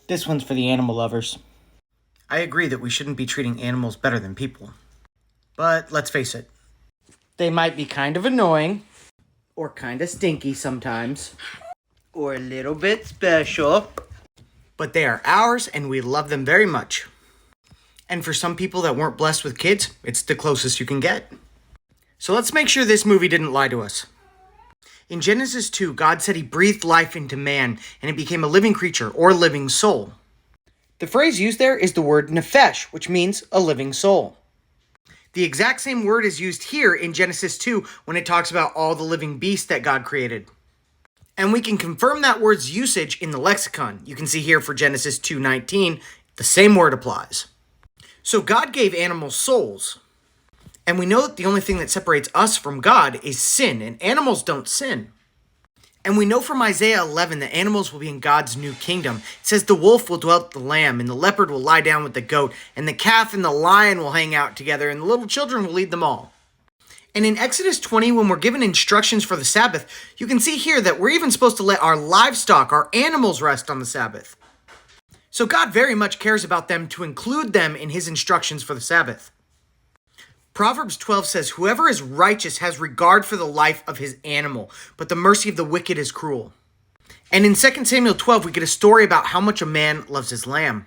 This one's for the animal lovers. I agree that we shouldn't be treating animals better than people. But let's face it. They might be kind of annoying, or kind of stinky sometimes, or a little bit special. But they are ours and we love them very much. And for some people that weren't blessed with kids, it's the closest you can get. So let's make sure this movie didn't lie to us. In Genesis 2, God said he breathed life into man and it became a living creature or living soul. The phrase used there is the word nephesh, which means a living soul. The exact same word is used here in Genesis 2 when it talks about all the living beasts that God created. And we can confirm that word's usage in the lexicon. You can see here for Genesis 2:19, the same word applies. So God gave animals souls. And we know that the only thing that separates us from God is sin, and animals don't sin. And we know from Isaiah 11 that animals will be in God's new kingdom. It says the wolf will dwell with the lamb, and the leopard will lie down with the goat, and the calf and the lion will hang out together, and the little children will lead them all. And in Exodus 20, when we're given instructions for the Sabbath, you can see here that we're even supposed to let our livestock, our animals, rest on the Sabbath. So God very much cares about them to include them in his instructions for the Sabbath. Proverbs 12 says, "Whoever is righteous has regard for the life of his animal, but the mercy of the wicked is cruel." And in 2 Samuel 12, we get a story about how much a man loves his lamb.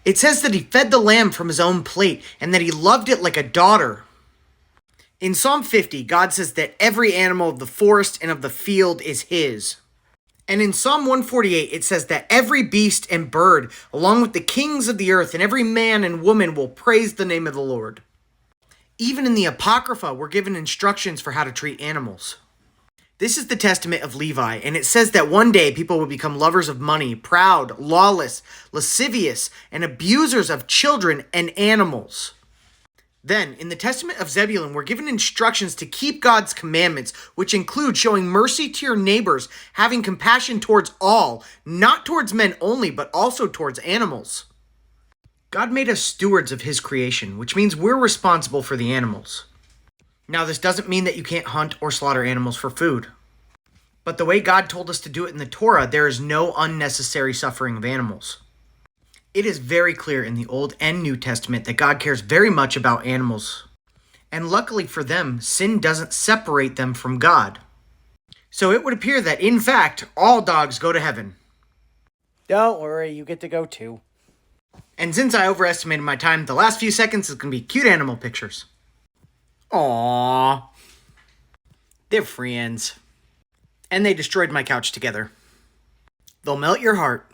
It says that he fed the lamb from his own plate and that he loved it like a daughter. In Psalm 50, God says that every animal of the forest and of the field is his. And in Psalm 148, it says that every beast and bird, along with the kings of the earth and every man and woman, will praise the name of the Lord. Even in the Apocrypha, we're given instructions for how to treat animals. This is the testament of Levi, and it says that one day people will become lovers of money, proud, lawless, lascivious, and abusers of children and animals. Then, in the testament of Zebulun, we're given instructions to keep God's commandments, which include showing mercy to your neighbors, having compassion towards all, not towards men only, but also towards animals. God made us stewards of his creation, which means we're responsible for the animals. Now, this doesn't mean that you can't hunt or slaughter animals for food. But the way God told us to do it in the Torah, there is no unnecessary suffering of animals. It is very clear in the Old and New Testament that God cares very much about animals. And luckily for them, sin doesn't separate them from God. So it would appear that, in fact, all dogs go to heaven. Don't worry, you get to go too. And since I overestimated my time, the last few seconds is going to be cute animal pictures. Aww. They're friends. And they destroyed my couch together. They'll melt your heart.